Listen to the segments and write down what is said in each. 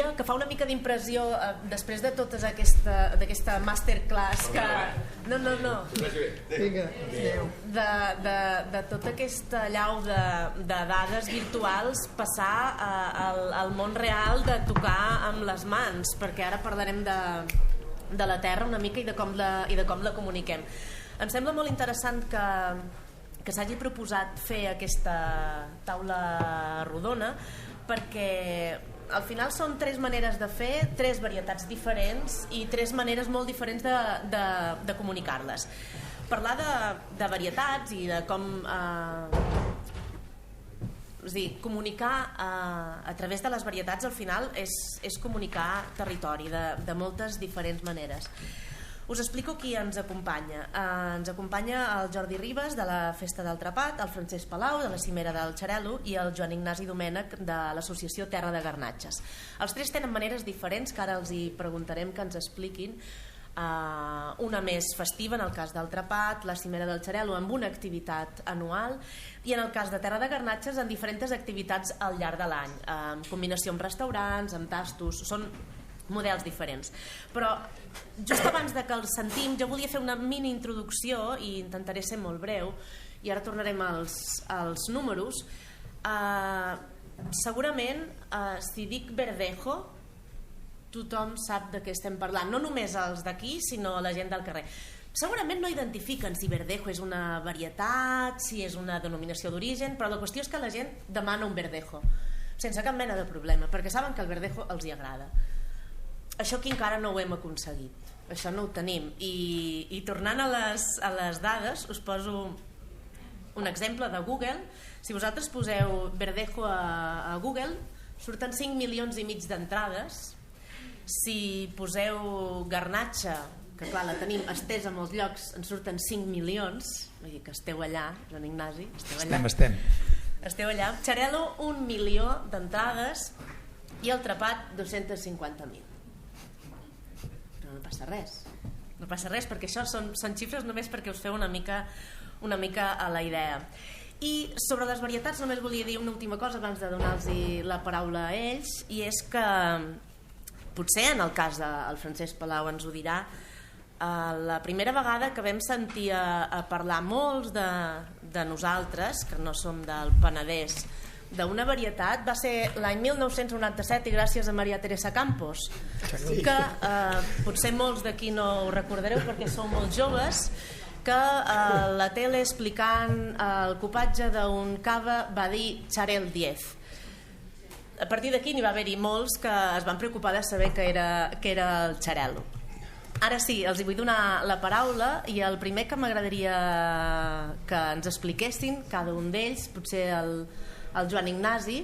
diria que fa una mica d'impressió després de tota d'aquesta masterclass que... No. De tota aquesta llau de dades virtuals passar al món real, de tocar amb les mans, perquè ara parlarem de la Terra una mica i de com la comuniquem. Em sembla molt interessant que s'hagi proposat fer aquesta taula rodona, perquè al final són 3 maneres de fer, 3 varietats diferents i 3 maneres molt diferents de comunicar-les. Parlar de varietats i de com és a dir, comunicar a través de les varietats al final és comunicar territori de moltes diferents maneres. Us explico qui ens acompanya. Ens acompanya el Jordi Ribas de la Festa del Trepat, el Francesc Palau de la Cimera del Xarel·lo i el Joan Ignasi Domènech de l'associació Terra de Garnatxes. Els 3 tenen maneres diferents que ara els hi preguntarem que ens expliquin. Una més festiva en el cas del Trepat, la Cimera del Xarel·lo amb una activitat anual i en el cas de Terra de Garnatxes en diferents activitats al llarg de l'any, en combinació amb restaurants, amb tastos, són models diferents. Però just abans de que els sentim jo volia fer una mini introducció i intentaré ser molt breu i ara tornarem als números. Segurament si dic Verdejo tothom sap de què estem parlant, no només els d'aquí sinó la gent del carrer. Segurament no identifiquen si Verdejo és una varietat, si és una denominació d'origen, però la qüestió és que la gent demana un Verdejo sense cap mena de problema, perquè saben que el Verdejo els hi agrada. Això aquí encara no ho hem aconseguit, això no ho tenim. I tornant a les dades, us poso un exemple de Google. Si vosaltres poseu Verdejo a Google, surten 5,5 milions d'entrades. Si poseu garnatxa, que clar, la tenim estesa a molts llocs, en surten 5 milions, vull dir que esteu allà, Joan Ignasi, esteu allà. Esteu allà. Xarel·lo, 1 milió d'entrades i el Trepat, 250.000. No passa res perquè això són xifres només perquè us feu una mica a la idea. I sobre les varietats només volia dir una última cosa abans de donar-los la paraula a ells, i és que potser en el cas del Francesc Palau ens ho dirà, la primera vegada que vam sentir a parlar molts de nosaltres que no som del Penedès d'una varietat va ser l'any 1997 i gràcies a Maria Teresa Campos, que potser molts d'aquí no ho recordareu perquè sou molt joves, que la tele explicant el copatge d'un cava va dir Xarel 10. A partir d'aquí n'hi va haver-hi molts que es van preocupar de saber que era el Xarel·lo. Ara sí, els hi vull donar la paraula i el primer que m'agradaria que ens expliquessin cada un d'ells, potser el Joan Ignasi,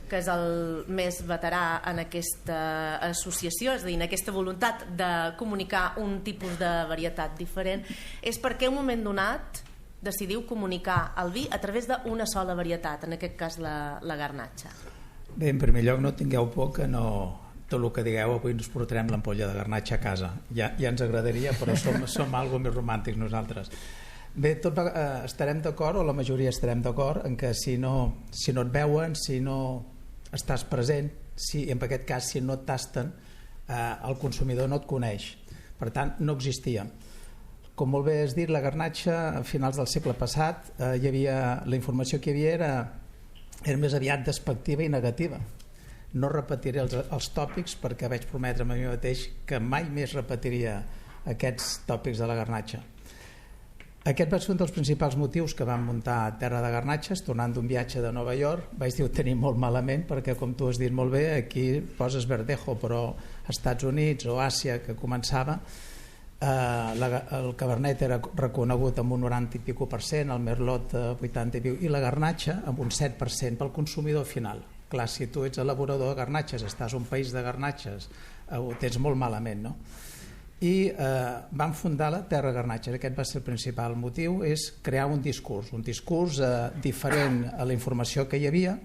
que és el més veterà en aquesta associació, és a dir, en aquesta voluntat de comunicar un tipus de varietat diferent, és perquè en un moment donat decidiu comunicar el vi a través d'una sola varietat, en aquest cas la garnatxa. Bé, en primer lloc no tingueu por que no tot el que digueu avui ens portarem l'ampolla de garnatxa a casa, ja ens agradaria, però som algo més romàntics nosaltres. Bé, estarem d'acord, o la majoria estarem d'acord en que si no et veuen, si no estàs present, en aquest cas si no et tasten, el consumidor no et coneix, per tant no existia. Com molt bé has dit, la garnatxa a finals del segle passat la informació que hi havia era més aviat despectiva i negativa. No repetiré els tòpics perquè vaig prometre a mi mateix que mai més repetiria aquests tòpics de la garnatxa. Aquest va ser un dels principals motius que vam muntar Terra de Garnatxes. Tornant d'un viatge de Nova York vaig dir ho tenim molt malament perquè, com tu has dit molt bé, aquí poses Verdejo, però als Estats Units o Àsia, que començava, el Cabernet era reconegut amb un 90 i pico %, el Merlot 80 i pico, i la garnatxa amb un 7% pel consumidor final. Clar, si tu ets elaborador de garnatxes, estàs a un país de garnatxes, ho tens molt malament, no? I vam fundar la Terra Garnatxes. Aquest va ser el principal motiu, és crear un discurs diferent a la informació que hi havia,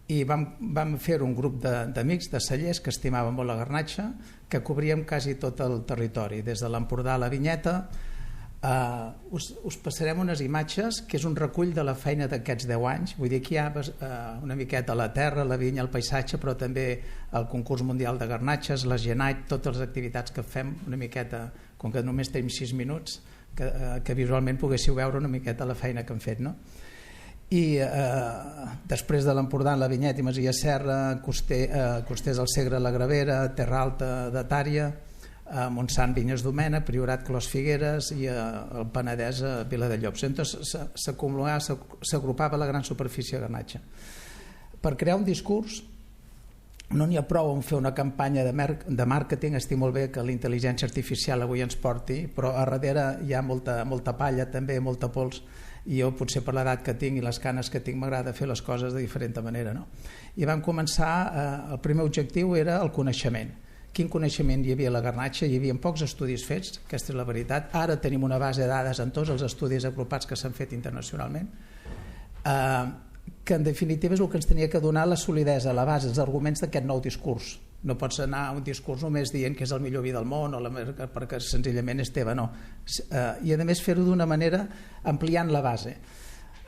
i vam fer un grup d'amics, de cellers que estimaven molt la garnatxa, que cobríem quasi tot el territori, des de l'Empordà a la Vinyeta, Us passarem unes imatges que és un recull de la feina d'aquests 10 anys. Vull dir, aquí hi ha una miqueta la terra, la vinya, el paisatge, però també el concurs mundial de garnatges, la Genite, totes les activitats que fem, una miqueta, com que només tenim 6 minuts, que visualment poguéssiu veure una miqueta la feina que hem fet, no? I després de l'Empordà, la Vinyet i Masia Serra, Costers del Segre, la Gravera, Terra Alta de Tària, Montsant, Vinyes Domènec, Priorat, Clos Figueres i el Penedès, Viladellobs. Entonces s'agrupava la gran superfície de garnatge. Per crear un discurs no n'hi ha prou en fer una campanya de màrqueting. Estic molt bé que la intel·ligència artificial avui ens porti, però a darrere hi ha molta palla, també molta pols, i jo potser per l'edat que tinc i les canes que tinc m'agrada fer les coses de diferent manera, no? I vam començar, el primer objectiu era el coneixement. Quin coneixement hi havia a la garnatxa? Hi havia pocs estudis fets, aquesta és la veritat. Ara tenim una base de dades en tots els estudis agrupats que s'han fet internacionalment, que en definitiva és el que ens tenia que donar la solidesa, la base, els arguments d'aquest nou discurs. No pots anar a un discurs només dient que és el millor vi del món o perquè senzillament és teva, no. I a més fer-ho d'una manera ampliant la base.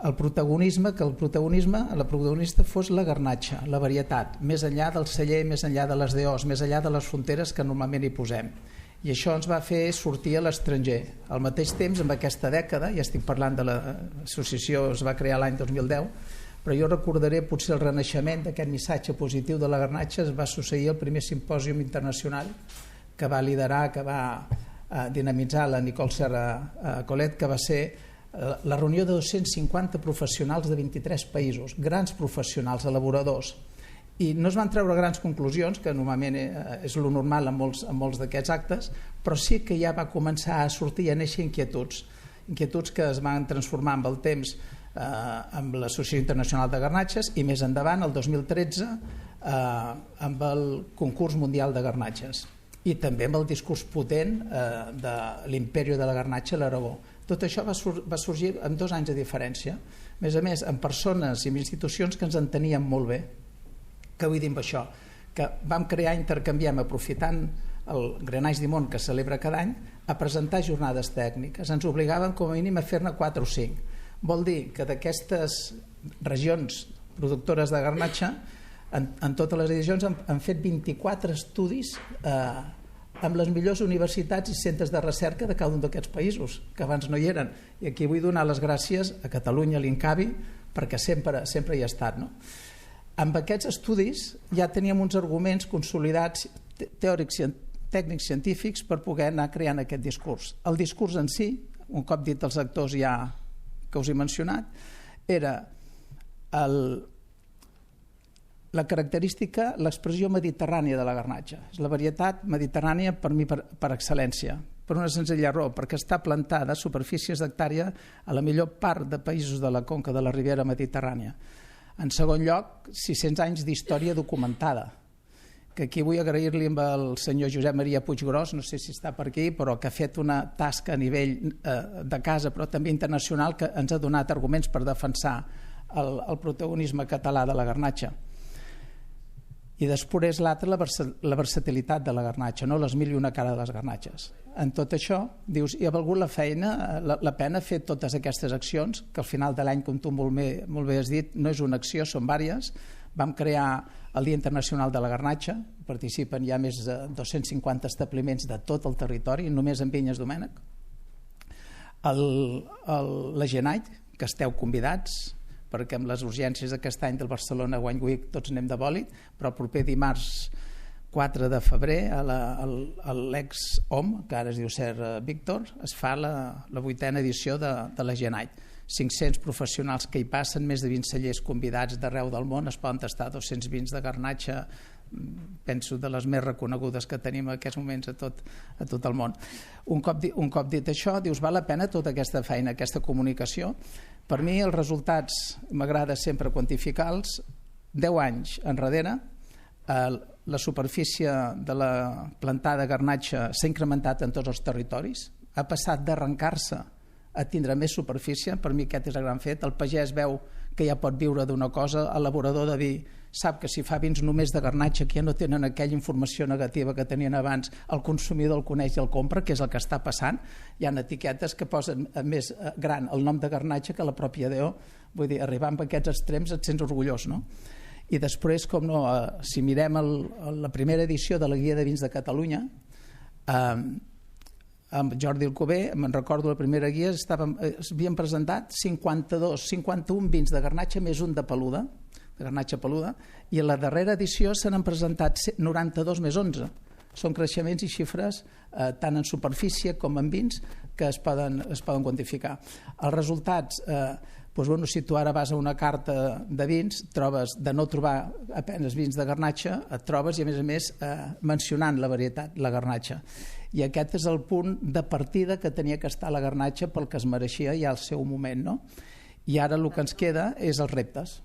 El protagonisme, que la protagonista fos la garnatxa, la varietat, més enllà del celler, més enllà de les DOs, més enllà de les fronteres que normalment hi posem. I això ens va fer sortir a l'estranger. Al mateix temps, en aquesta dècada, ja estic parlant de l'associació, es va crear l'any 2010, però jo recordaré potser el renaixement d'aquest missatge positiu de la garnatxa. Es va succeir el primer simpòsium internacional que va liderar, que va dinamitzar la Nicole Serra Colet, que va ser la reunió de 250 professionals de 23 països, grans professionals, elaboradors, i no es van treure grans conclusions, que normalment és lo normal en molts d'aquests actes, però sí que ja va començar a sortir i a néixer inquietuds que es van transformar amb el temps amb l'Associació Internacional de Garnatges i més endavant, el 2013, amb el concurs mundial de garnatges i també amb el discurs potent de l'Imperio de la Garnatxa a l'Aragó. Tot això va sorgir en 2 anys de diferència, a més amb persones i institucions que ens enteníem molt bé. Què vull dir amb això? Que vam intercanviem, aprofitant el Grenaix d'Imont que celebra cada any, a presentar jornades tècniques. Ens obligaven com a mínim a fer-ne 4 o 5. Vol dir que d'aquestes regions productores de garnatxa, en totes les edicions han fet 24 estudis amb les millors universitats i centres de recerca de cada un d'aquests països, que abans no hi eren. I aquí vull donar les gràcies a Catalunya, a l'INCAVI, perquè sempre hi ha estat, no? Amb aquests estudis ja teníem uns arguments consolidats, teòrics, tècnics, científics, per poder anar creant aquest discurs. El discurs en si, un cop dit els actors ja que us he mencionat, era la característica, l'expressió mediterrània de la garnatxa. És la varietat mediterrània per mi per excel·lència, per una senzilla raó, perquè està plantada a superfícies d'hectàrea a la millor part de països de la conca de la Ribera Mediterrània. En segon lloc, 600 anys d'història documentada, que aquí vull agrair-li al senyor Josep Maria Puiggròs, no sé si està per aquí, però que ha fet una tasca a nivell de casa, però també internacional, que ens ha donat arguments per defensar el protagonisme català de la garnatxa. I després l'altre, la versatilitat de la garnatxa, no? Les 1001 cares de les garnatxes. En tot això, dius, hi ha valgut la pena fer totes aquestes accions, que al final de l'any, com tu molt bé has dit, no és una acció, són diverses. Vam crear el Dia Internacional de la Garnatxa, participen ja més de 250 establiments de tot el territori, només en Vinyes Domènec. La Genite, que esteu convidats, perquè amb les urgències d'aquest any del Barcelona Wine Week tots anem de bòlit, però el proper dimarts 4 de febrer a l'ex-OM, que ara es diu Ser Víctor, es fa la 8a edició de la Genite. 500 professionals que hi passen, més de 20 cellers convidats d'arreu del món, es poden tastar 200 vins de garnatxa, penso de les més reconegudes que tenim en aquests moments a tot el món. Un cop dit això, dius, val la pena tota aquesta feina, aquesta comunicació. Per mi els resultats m'agrada sempre quantificar-los. 10 anys enrere, la superfície de la plantada garnatxa s'ha incrementat en tots els territoris, ha passat d'arrencar-se a tindre més superfície. Per mi aquest és el gran fet. El pagès veu que ja pot viure d'una cosa, el elaborador de vi sap que si fa vins només de garnatxa, que ja no tenen aquella informació negativa que tenien abans, el consumidor el coneix i el compra, que és el que està passant. Hi ha etiquetes que posen més gran el nom de garnatxa que la pròpia DO. Vull dir, arribant a aquests extrems et sents orgullós, no? I després, com no, si mirem la primera edició de la Guia de Vins de Catalunya, amb Jordi Alcover, me'n recordo la primera guia, havien presentat 51 vins de garnatxa més un de peluda, de garnatxa peluda, i a la darrera edició se n'han presentat 92 més 11. Són creixements i xifres tant en superfície com en vins que es poden quantificar. Els resultats, si tu ara vas a una carta de vins, trobes de no trobar apenes vins de garnatxa, et trobes i a més mencionant la varietat, la garnatxa. I aquest és el punt de partida que tenia que estar la garnatxa pel que es mereixia ja al seu moment, no? I ara el que ens queda és els reptes,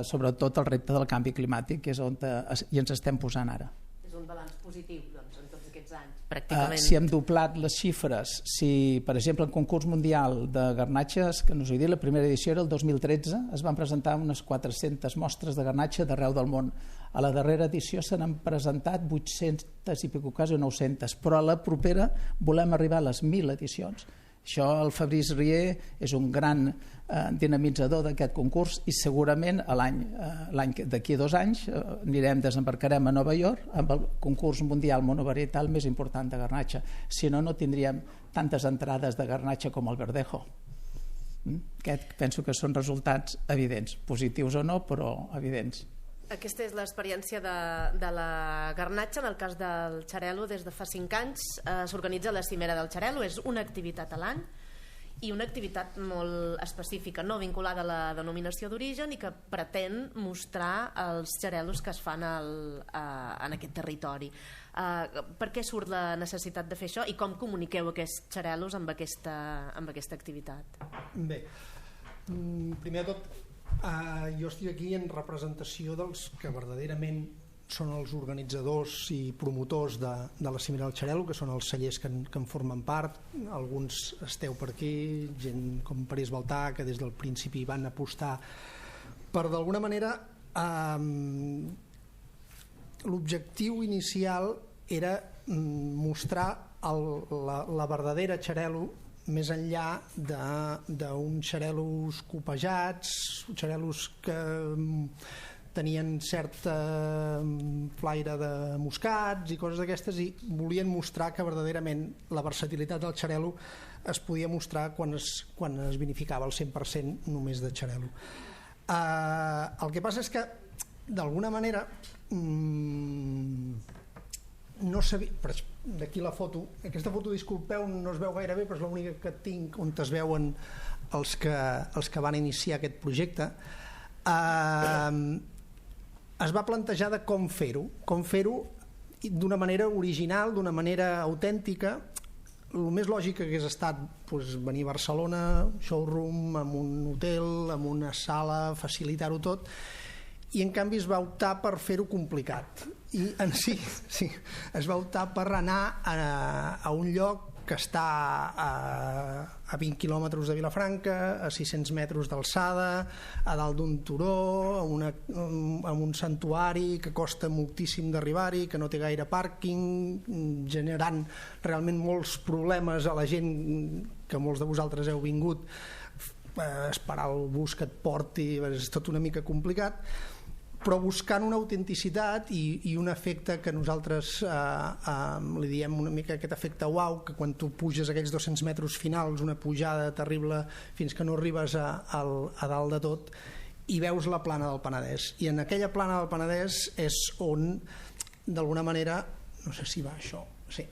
sobretot el repte del canvi climàtic, que és on hi ens estem posant ara. És un balanç positiu, doncs, en tots aquests anys, pràcticament. Si hem doblat les xifres, si, per exemple, el concurs mundial de garnatxes, que no us he dit, la primera edició era el 2013, es van presentar unes 400 mostres de garnatxa d'arreu del món. A la darrera edició se n'han presentat 800 i pico, quasi 900, però a la propera volem arribar a les 1.000 edicions. Això el Fabrice Rier és un gran dinamitzador d'aquest concurs i segurament d'aquí a 2 anys desembarcarem a Nova York amb el concurs mundial monovarietal més important de garnatxa. Si no, no tindríem tantes entrades de garnatxa com el Verdejo. Penso que són resultats evidents, positius o no, però evidents. Aquesta és l'experiència de la garnatxa. En el cas del xarel·lo, des de fa 5 anys s'organitza la Cimera del Xarel·lo. És una activitat a l'any i una activitat molt específica, no vinculada a la denominació d'origen i que pretén mostrar els xarel·los que es fan en aquest territori. Per què surt la necessitat de fer això i com comuniqueu aquests xarel·los amb aquesta activitat? Bé, primer de tot, jo estic aquí en representació dels que verdaderament són els organitzadors i promotors de la Cimera del Xarel·lo, que són els cellers que en formen part. Alguns esteu per aquí, gent com París Baltà, que des del principi van apostar per, d'alguna manera, l'objectiu inicial era mostrar la verdadera xarel·lo més enllà d'uns xarel·los copejats, xarel·los que tenien certa flaire de moscats i coses d'aquestes, i volien mostrar que verdaderament la versatilitat del xarel·lo es podia mostrar quan es vinificava el 100% només de xarel·lo. El que passa és que d'alguna manera no sabia, d'aquí la foto, aquesta foto, disculpeu, no es veu gaire bé, però és l'única que tinc on es veuen els que van iniciar aquest projecte. Es va plantejar de com fer-ho d'una manera original, d'una manera autèntica. El més lògic hagués estat venir a Barcelona, showroom, amb un hotel, amb una sala, facilitar-ho tot, i en canvi es va optar per fer-ho complicat. I en sí, es va optar per anar a un lloc que està a 20 quilòmetres de Vilafranca, a 600 metres d'alçada, a dalt d'un turó, amb un santuari que costa moltíssim d'arribar-hi, que no té gaire pàrquing, generant realment molts problemes a la gent, que molts de vosaltres heu vingut, esperar el bus que et porti, és tot una mica complicat, però buscant una autenticitat i un efecte que nosaltres li diem una mica aquest efecte uau, que quan tu puges aquells 200 metres finals, una pujada terrible fins que no arribes a dalt de tot i veus la plana del Penedès, i en aquella plana del Penedès és on d'alguna manera, no sé si va això, sí,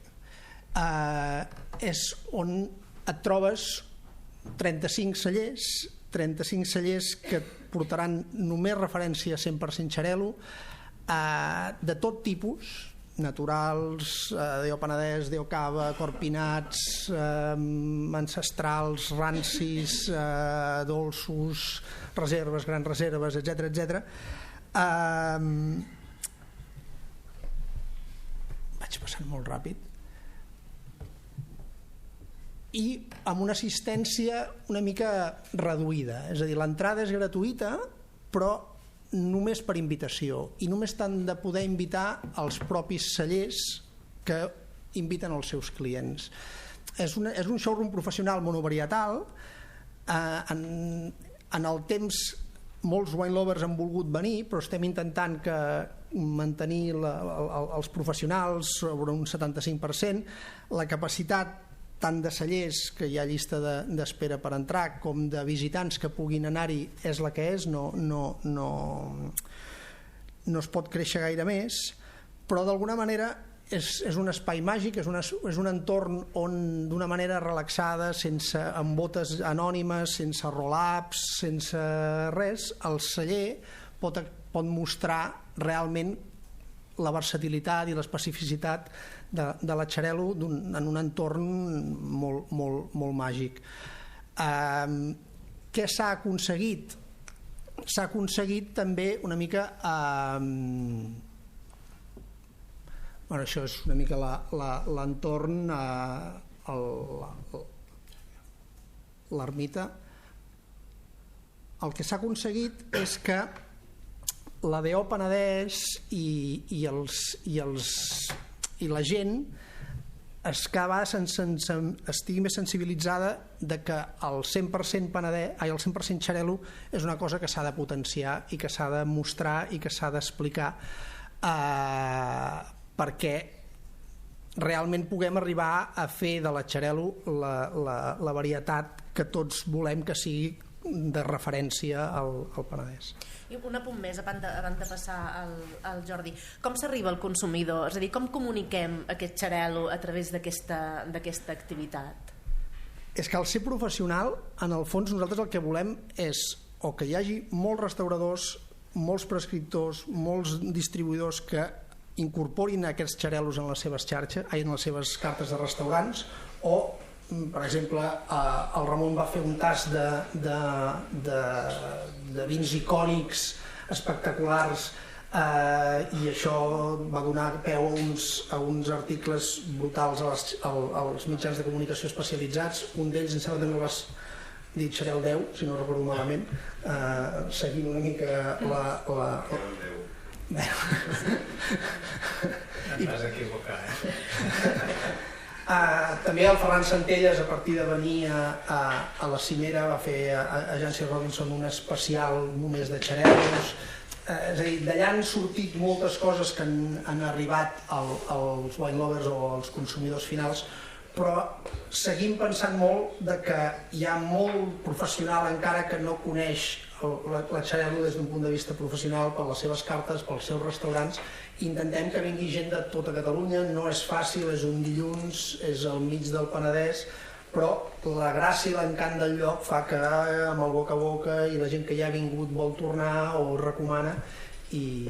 és on et trobes 35 cellers que portaran només referència a 100% xarel·lo, de tot tipus, naturals, DO Penedès, DO Cava, corpinats, ancestrals, rancis, dolços, reserves, grans reserves, etc. Vaig passant molt ràpid. I amb una assistència una mica reduïda, és a dir, l'entrada és gratuïta, però només per invitació i només t'han de poder invitar els propis cellers que inviten els seus clients. És un showroom professional monovarietal. En el temps molts wine lovers han volgut venir, però estem intentant mantenir els professionals sobre un 75%. La capacitat tant de cellers, que hi ha llista d'espera per entrar, com de visitants que puguin anar-hi és la que és, no es pot créixer gaire més, però d'alguna manera és un espai màgic, és un entorn on d'una manera relaxada, amb botes anònimes, sense roll-ups, sense res, el celler pot mostrar realment la versatilitat i l'especificitat de la Xarel·lo en un entorn molt màgic. Què s'ha aconseguit? S'ha aconseguit també una mica... Això és una mica l'entorn, l'ermita. El que s'ha aconseguit és que la DO Penedès i la gent estigui més sensibilitzada de que el 100% el 100% Xarel·lo és una cosa que s'ha de potenciar i que s'ha de mostrar i que s'ha d'explicar perquè realment puguem arribar a fer de la Xarel·lo la varietat que tots volem que sigui de referència al Penedès. I un apunt més abans de passar al Jordi. Com s'arriba al consumidor? És a dir, com comuniquem aquest Xarel·lo a través d'aquesta activitat? És que al ser professional, en el fons nosaltres el que volem és o que hi hagi molts restauradors, molts prescriptors, molts distribuïdors que incorporin aquests xarel·los en les seves xarxes, en les seves cartes de restaurants, o per exemple el Ramon va fer un tast de vins icònics espectaculars i això va donar peu a uns articles brutals als mitjans de comunicació especialitzats. Un d'ells em sembla que no vas dit Xarel 10, si no recordo malament, seguint una mica Et vas equivocar, També el Ferran Centelles, a partir de venir a la Cimera, va fer a Agència Robinson un especial només de xarel·los. És a dir, d'allà han sortit moltes coses que han arribat als wine lovers o als consumidors finals, però seguim pensant molt que hi ha molt professional encara que no coneix la Xarel·lo des d'un punt de vista professional per les seves cartes, pels seus restaurants. Intentem que vingui gent de tota Catalunya, no és fàcil, és un dilluns, és al mig del Penedès, però la gràcia i l'encant del lloc fa que amb el boca a boca i la gent que ja ha vingut vol tornar o recomana, i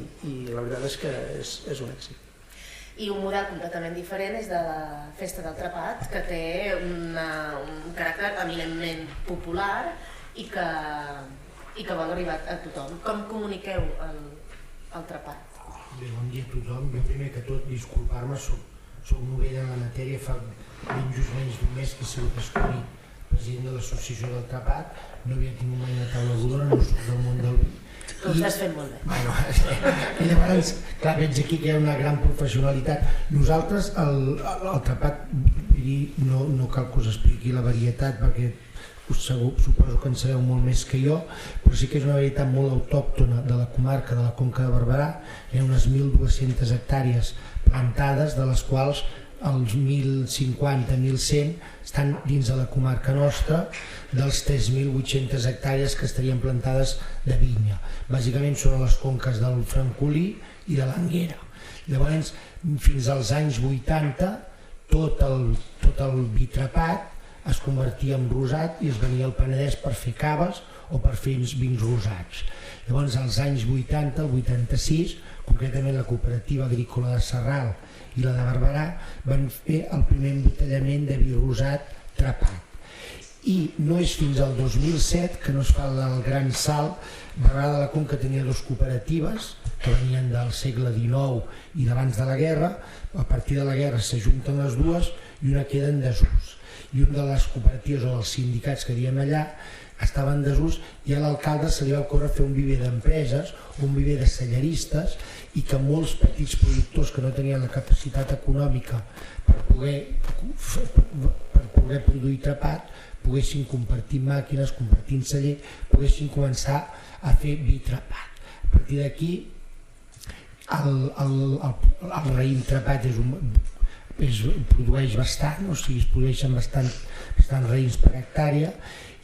la veritat és que és un èxit. I un model completament diferent és de la Festa del Trepat, que té un caràcter eminentment popular i que vol arribar a tothom. Com comuniqueu el trepat? Bé, bon dia a tothom. Jo primer que tot disculpar-me, soc novell en la matèria, fa ben just menys d'un mes que he sigut escollit president de l'associació del trepat, no havia tingut mai una taula rodona, no soc del món del vi. Tu ho estàs fent molt bé. I llavors, clar, veig aquí que hi ha una gran professionalitat. Nosaltres, el trepat, no cal que us expliqui la varietat, perquè suposo que en sabeu molt més que jo, però sí que és una varietat molt autòctona de la comarca de la Conca de Barberà. Hi ha unes 1.200 hectàrees plantades, de les quals els 1.050, 1.100 estan dins de la comarca nostra, dels 3.800 hectàrees que estarien plantades de vinya. Bàsicament són les conques del Francolí i de l'Anguera. Llavors, fins als anys 80, tot el vi trepat es convertia en rosat i es venia al Penedès per fer caves o per fer vins rosats. Llavors, als anys 80, el 86, concretament la cooperativa agrícola de Sarral i la de Barberà, van fer el primer embotellament de vi rosat trepat. I no és fins al 2007 que no es fa el gran salt. Barberà de la Conca tenia dues cooperatives que venien del segle XIX i d'abans de la guerra. A partir de la guerra s'ajunten les dues i una queda en desús. I una de les cooperatives o dels sindicats que diem allà estava en desús, i a l'alcalde se li va ocórrer fer un viver d'empreses, un viver de cellaristes, i que molts petits productors que no tenien la capacitat econòmica per poder produir trapat poguessin compartir màquines, compartir celler, poguessin començar a fer vi trapat. A partir d'aquí el raïm trapat produeix bastant, o sigui, es produeixen bastant raïms per hectàrea,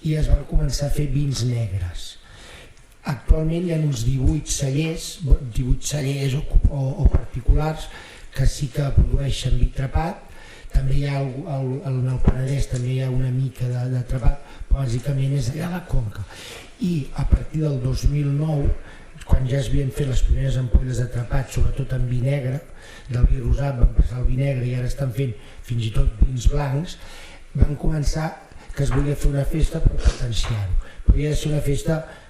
i es van començar a fer vins negres. Actualment hi ha uns 18 cellers o particulars que sí que produeixen vi trapat. També hi ha al Penedès també hi ha una mica de trapat, però bàsicament és allà a la Conca. I a partir del 2009, quan ja es havien fet les primeres ampolles de trapat, sobretot en vi negre, del vi rosat van passar al vi negre i ara estan fent fins i tot vins blancs, van començar que es volia fer una festa per potenciar-ho, però havia de ser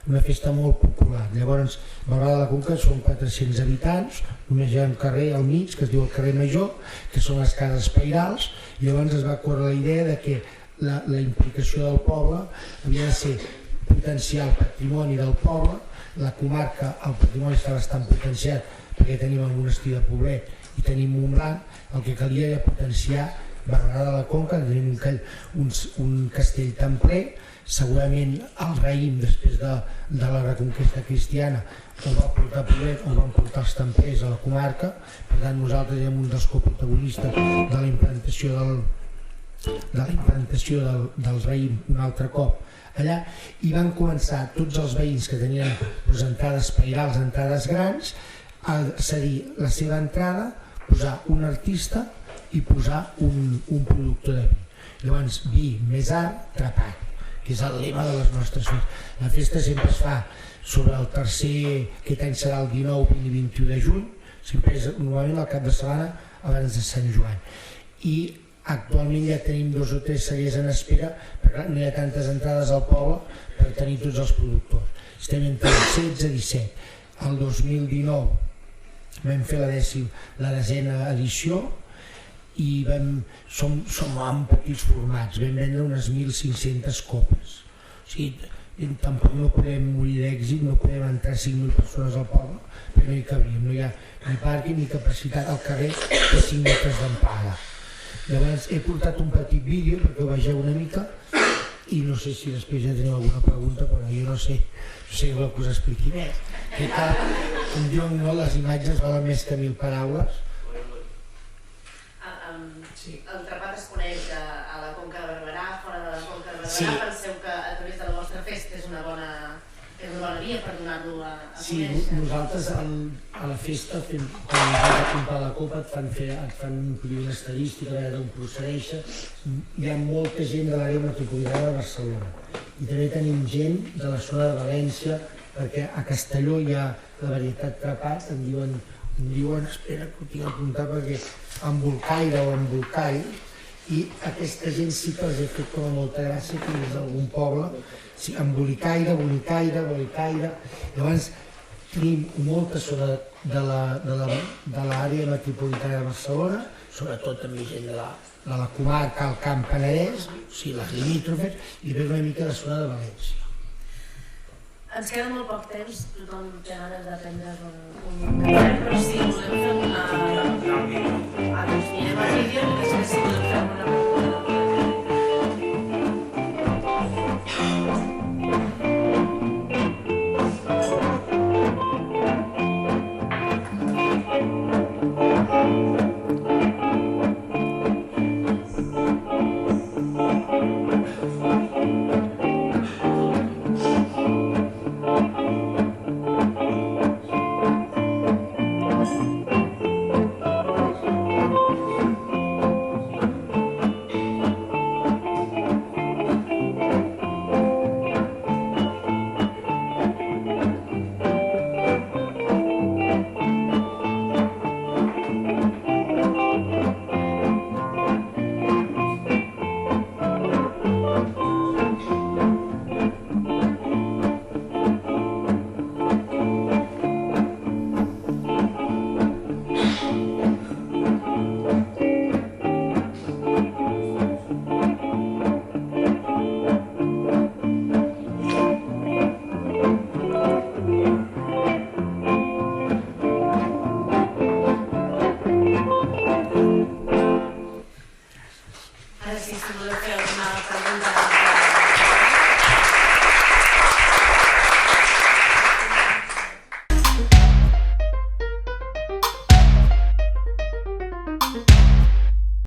una festa molt popular. Llavors, Valrada de la Conca són 400 habitants, només hi ha un carrer al mig que es diu el carrer Major, que són les cases pairals, i llavors es va córrer la idea de que la implicació del poble havia de ser potenciar el patrimoni del poble. La comarca, el patrimoni està bastant potenciat perquè tenim el monestir de Poblet i tenim Montblanc, el que calia era potenciar Barberà de la Conca, tenim un castell templer, segurament el raïm després de la reconquesta cristiana ho va portar Poblet, ho van portar els templers a la comarca, per tant nosaltres érem un dels coprotagonistes de la implantació del raïm un altre cop allà, i van començar tots els veïns que tenien entrades pairals, entrades grans, a cedir la seva entrada, posar un artista i posar un productor de vi. Llavors, vi més art, trapat, que és el lema de les nostres festes. La festa sempre es fa sobre el tercer, aquest any serà el 19, 20 i 21 de juny, sempre és normalment al cap de setmana abans de Sant Joan. I actualment ja tenim 2 o 3 cellers en espera, perquè no hi ha tantes entrades al poble per tenir tots els productors. Estem entre el 16 i 17. El 2019 vam fer la 10ª edició, i som en petits formats, vam vendre unes 1.500 copes. O sigui, tampoc no podem morir d'èxit, no podem entrar 5.000 persones al poble, però no hi cabríem, no hi ha ni pàrquing ni capacitat, al carrer de 5 metres d'amplada. Llavors he portat un petit vídeo perquè ho vegeu una mica i no sé si després ja teniu alguna pregunta, però jo no sé que us expliqui més. Com diuen, les imatges valen més que 1.000 paraules. El trapat es coneix a la Conca de Barberà, fora de la Conca de Barberà. Penseu que a través de la vostra festa és una bona via per donar-lo a conèixer? Sí, nosaltres a la festa, quan vas a comprar la copa, et fan imprimir una estadística, a veure d'on procedeixes. Hi ha molta gent de l'àrea metropolitana de Barcelona i també tenim gent de la zona de València, perquè a Castelló hi ha la varietat trapat, em diuen, espera que ho tinc a apuntar perquè embolcaire o embolcall, i aquesta gent sí que els he fet com a molta gràcia que és d'algun poble, embolicaire, bonicaire, bolicaire. Llavors tenim molta zona de l'àrea metropolitana de Barcelona, sobretot també gent de la comarca, el Camp Penedès, o sigui, les limítrofes, i després una mica la zona de València. Ens queda molt poc temps, tothom té ganes de prendre un cafè, però si volem fer una... Doncs mirem el vídeo i després si volem fer una pregunta.